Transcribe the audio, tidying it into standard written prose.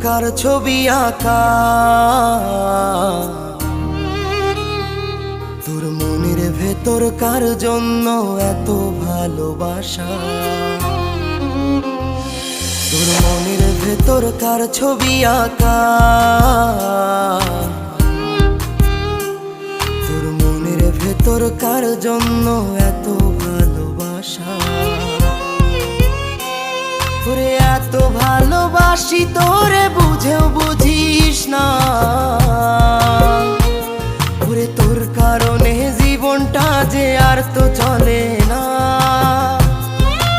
কার ছবি আঁকা, তোর মনের ভেতর কার জন্য এত ভালোবাসা, তোর মনের ভেতর কার ছবি আঁকা, তোর মনের ভেতর কার জন্য এত ভালোবাসা। তোরে এত ভালোবাসি তোরে বুঝেও বুঝিস না, ওরে তোর কারণে জীবনটা যে আর তো চলে